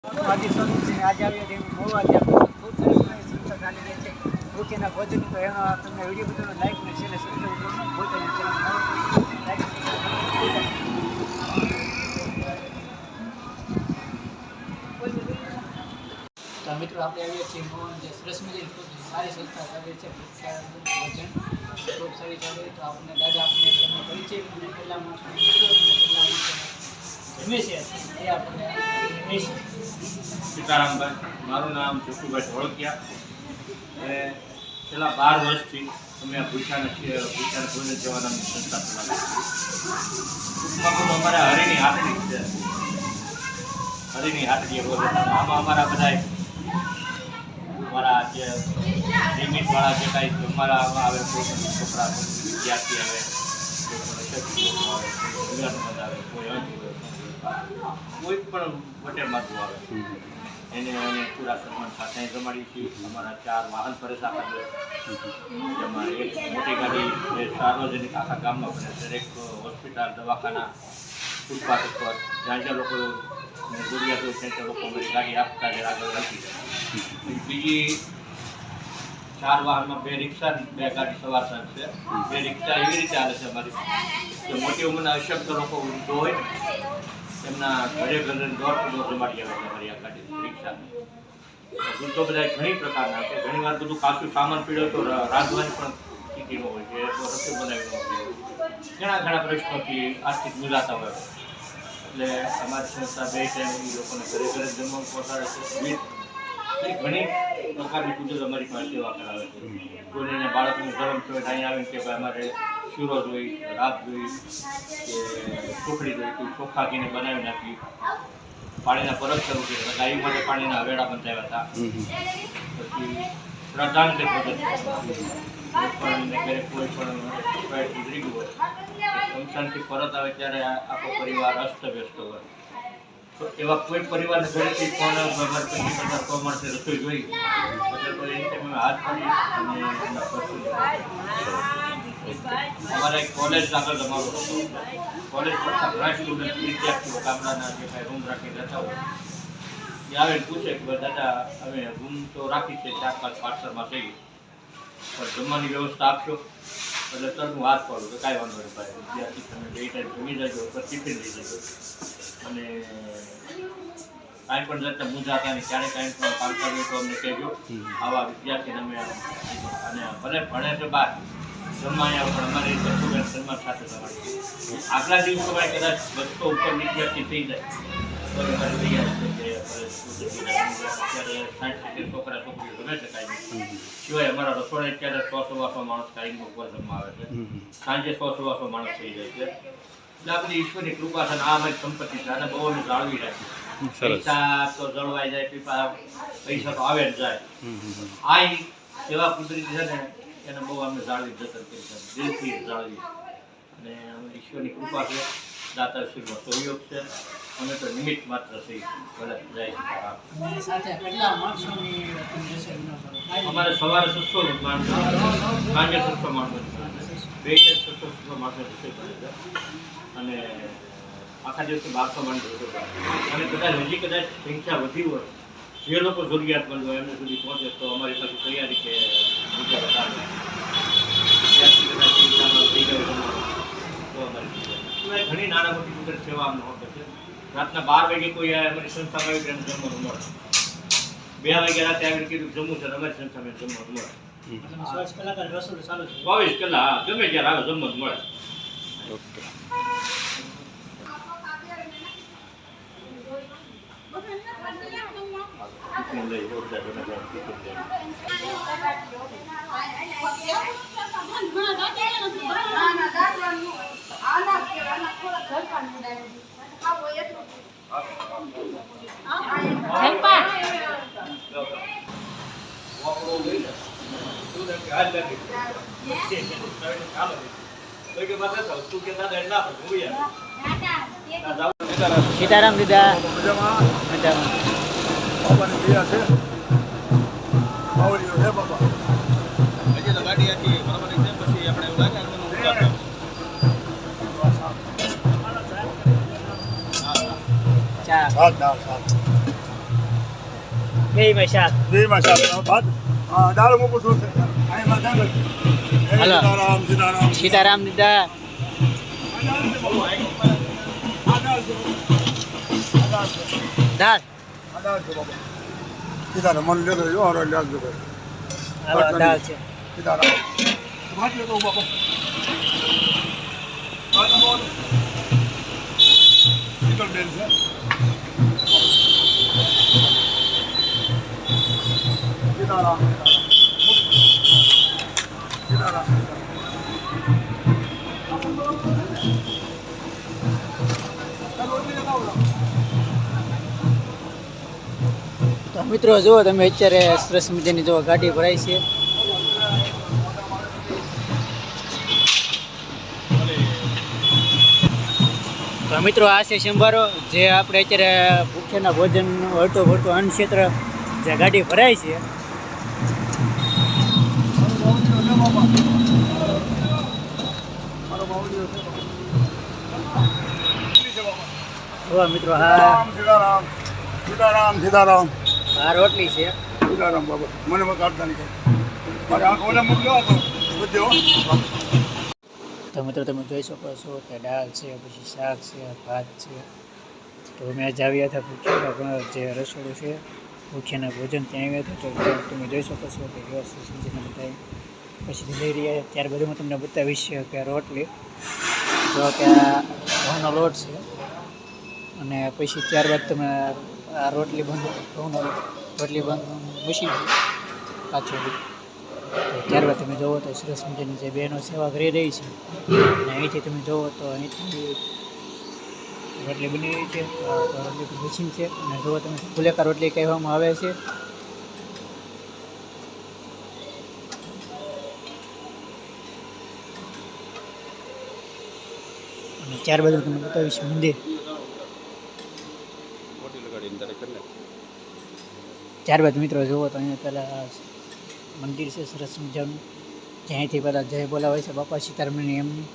આજે આવ્યા છે બહુ આજે ખૂબ સરસ સંસ્થા ચાલી રહી છે ભૂખીના ભોજન તો એનો તમને વિડીયો બધાનો લાઈક ને શેર ને સબસ્ક્રાઈબ કરવાનું ભૂલતા નહીં. તો મિત્રો આપણે આવીએ છીએ જે સરસ મજાની ખૂબ સારી સંસ્થા ચાલી છે ભોજન ખૂબ સારી ચાલી તો આપણને દાદા આપણને તેમનો પરિચય અને કેટલા માણસો કેટલા માણસો જમે છે એ આપણને કહીશું. સીતારામભાઈ, મારું નામ જસુભાઈ ઢોળકિયા અને છેલ્લા 12 વર્ષથી અમે આ ભૂખ્યાને ભોજન સેવા નામની સંસ્થા ચલાવીએ છીએ. અમારે હરિની હાટડી છે. હરિની હાટડીએ ભોજન આમાં અમારા બધા અમારા જે લિમિટવાળા જે કાંઈ અમારા આમાં આવે કોઈ છોકરા વિદ્યાર્થી આવે કોઈ પણ હોટેલમાંથી આવે એને અમે પૂરા સન્માન સાથે જમાડીએ છીએ. અમારા 4 વાહન ફરજ આપે જેમાં એક મોટી ગાડી જે સાર્વજનિક આખા ગામમાં બને દરેક હોસ્પિટલ દવાખાના ફૂટપાથ ઉપર જ્યાં જ્યાં લોકો જરૂરિયાત હોય ત્યાં લોકો અમારી ગાડી આપતા જ આગળ રાખી જાય. બીજી 4 વાહનમાં 2 રિક્ષા 2 ગાડી સવાર સાંજ છે. 2 રિક્ષા એવી રીતે આવે છે અમારી કે મોટી ઉંમરના અશક્ત લોકો ઊંધો હોય ને એમના ઘરે ઘરે દોર જમાડી આવે છે અમારી આ ગાડી રિક્ષા. વૃદ્ધો બધા ઘણી પ્રકારના છે. ઘણી વાર બધું કાચું સામાન પીડ્યો તો રાંધવાની પણ સ્થિતિનો હોય છે તો રસોઈ બનાવી હોય ઘણા પ્રશ્નોથી આર્થિક મુંજાતા હોય એટલે અમારી સંસ્થા 2 ટાઈમ એ લોકોને ઘરે ઘરે જમવાનું પહોંચાડે છે. ઘણી પ્રકારની કુદરત અમારી પાસે સેવા કરાવે છે. કોઈને બાળકનું ધર્મ છે અહીં આવીને કે ભાઈ અમારે શીરો જોઈ રાત જોઈ કે સુખડી જોઈ કોઈ ચોખ્ખા ઘીને બનાવી નાખી પાણીના પરબ શરૂ કર્યા ગાય માટે પાણીના હવેડા બંધાવ્યા હતા. પછી શ્રદ્ધાંજલિ પદ્ધતિ કોઈ પણ ગુજરી ગયું હોય શમશાનથી પરત આવે ત્યારે આખો પરિવાર અસ્તવ્યસ્ત હોય તો એવા કોઈ પરિવારને ઘરેથી પણ ભગવાન પછી બધા 100 માણસે રસોઈ જોઈ એટલે તો એ રીતે અમે હાથ પાડી અને અમારા એક કોલેજ આગળ તમારો હતો કોલેજ કરતા ઘણા સ્ટુડન્ટ વિદ્યાર્થીઓ ગામડાના જે કાંઈ રૂમ રાખી રહેતા હોય એ આવે પૂછે કે દાદા અમે રૂમ તો રાખી છે 4-5 પાર્સલમાં થઈ પણ જમવાની વ્યવસ્થા આપશો એટલે તરત હું હાથ પાડું તો કાંઈ વાંધો નહીં ભાઈ વિદ્યાર્થી તમે 2 ટાઈમ જમી જજો પર ટિફિન લઈ જજો અને કાંઈ પણ જતા મૂંઝાતા નહીં ક્યારે કાંઈ પણ કામ કરીએ તો અમને કહેજો આવા વિદ્યાર્થીને અમે અને ભલે ભણે છે બહાર જમવા આવ્યા પણ અમારી સ્ટુડન્ટ સન્માન સાથે તમારી આગલા દિવસોમાં કદાચ 200 ઉપર વિદ્યાર્થી થઈ જાય તો અમારી તૈયારી છે કે અત્યારે 60-70 છોકરા છોકરીઓ ગમે છે કાંઈ સિવાય અમારા રસોડા અત્યારે 100-100 માણસ કાંઈ ઉપર જમવા આવે છે સાંજે 100-100 માણસ થઈ જાય છે. એટલે આપણી ઈશ્વરની કૃપા છે અને આ અમારી સંપત્તિ છે અને બહુ અમે જાળવી રાખી. પૈસા તો જળવાઈ જાય પૈસા તો આવે જ જાય આ સેવા કુદરતી છે ને એને બહુ અમે જાળવી જતન કરી છે દિલથી જાળવી અને ઈશ્વરની કૃપા છે દાતાશ્રીનો સહયોગ છે અમે તો નિમિત્ત માત્ર થઈ ભલે જાય. અમારે સવારે 600 માણસો સાંજે 600 માણસો 2 ટાઈમ 600 માણસો રસોઈ કરે છે અને આખા દિવસે 1200 માણસો રસોઈ કરે અને કદાચ હજી કદાચ સંખ્યા વધી હોય જે લોકો જરૂરિયાતમંદ હોય એમને સુધી પહોંચે તો અમારી પાસે તૈયારી કે બીજા વધારે થઈ ગયો તો અમારી ઘણી નાના મોટી કુદરત સેવા અમને હોતે છે. રાતના 12 વાગે કોઈ અમારી સંસ્થામાં આવી એને જમવાનું મળે 2 વાગે રાતે આવીને કીધું જમવું છે અમારી સંસ્થામાં જમવાનું મળે 24 કલાક હા ગમે ત્યારે આવે જમવાનું મળે. ઓકે સીતારામ દીદા ગાડી આખી બરાબર છે પછી આપણે એવું લાગે ચા બેયમાં શાક. બેયમાં શાક ભાત દાળ મૂકું છું અહીંમાં દાળ હાલો. સીતારામ સીતારામ સીતારામ દીધા. આ દાળ છે દાળ. બાબા સીતારામ મને લેતો જો હારો લાગજો હાલો, દાળ છે. સીતારામ ભાત લેતો બાબા શીતલબેન છે સીતારામ સીતારામ તો મિત્રો જુઓ તમે અત્યારે સરસ મજાની જો ગાડી ભરાઈ છે. તો મિત્રો આ છે સંભારો જે આપણે અત્યારે ભૂખ્યાના ભોજન હળતું ભળતું અન્ન ક્ષેત્ર જે ગાડી ભરાય છે. જુઓ મિત્રો હા સીતારામ સીતારામ સીતારામ આ રોટલી છે. સીતારામ બાબા મને કાઢતા નહીં મારે આંખ ઓલા મૂક્યો હતો બધો તો મિત્રો તમે જોઈ શકો છો કે દાળ છે, પછી શાક છે, ભાત છે. તો અમે આજે આવ્યા હતા ભૂખ્યાના જે રસોડું છે ભૂખ્યાના ભોજન ત્યાં આવ્યા હતા. તો તમે જોઈ શકો છો કે વ્યવસ્થિત સમજીને બધા પછી લઈ રહ્યા. ત્યારબાદ હું તમને બતાવીશ કે રોટલી જો કે આ ઘઉંનો લોટ છે અને પછી ત્યારબાદ તમે આ રોટલી બંધ ઘઉંનો રોટલી બંધ મૂકી છે પાછું. તો ત્યારબાદ તમે જુઓ તો સરસ મજાની જે બહેનો સેવા કરી રહી છે અને અહીંથી તમે જુઓ તો અહીંથી રોટલી બની રહી છે. રોટલી મશીન છે અને જુઓ તમે ફુલેકા રોટલી કહેવામાં આવે છે. અને ત્યારબાદ હું તમને બતાવીશ મંદિર. ત્યારબાદ મિત્રો જુઓ તો અહીંયા પહેલાં મંદિર છે સરસ મજાનું જ્યાંથી પહેલાં જય બોલાવે છે બાપા સીતારામની એમની.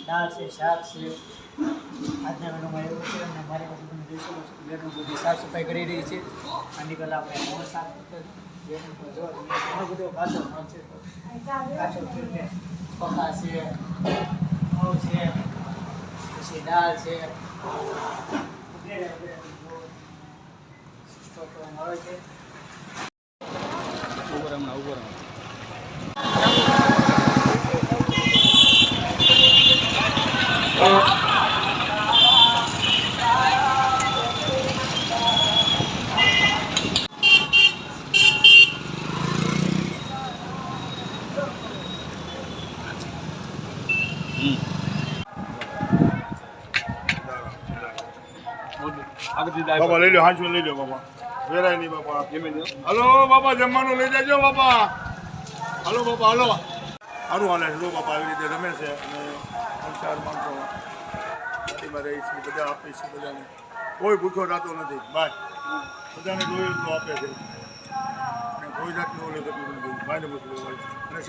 દાળ છે, શાક છે. આજના મેનુમાં એવું છે અને મારી પાસે તમે જોઈ શકો છો બેનું બધી સાફ સફાઈ કરી રહી છે. આની પહેલાં આપણે શાક ઘણો બધો કાચો માલ છે. કાચો છે, પકા છે, ઘઉં છે, પછી દાળ છે સ્ટોક કરવામાં આવે છે. આગળથી જાય બાપા લઈ લો હાંચું લઈ લો બાપા વેરાય નહીં બાપા ધીમે ધીમે હલો બાપા જમવાનું લઈ જાજો બાપા હલો બાપા હલો સારું હાલે છે લો બાપા આવી રીતે રમે છે અને 3-4 માણસો ગાડીમાં રહી છે બધા આપે છે બધાને કોઈ ભૂખ્યો થતો નથી બાય બધાને જોયું તો આપે છે અને કોઈ જાતનું ઓલું થતું નથી બાયને મોકલું હોય અને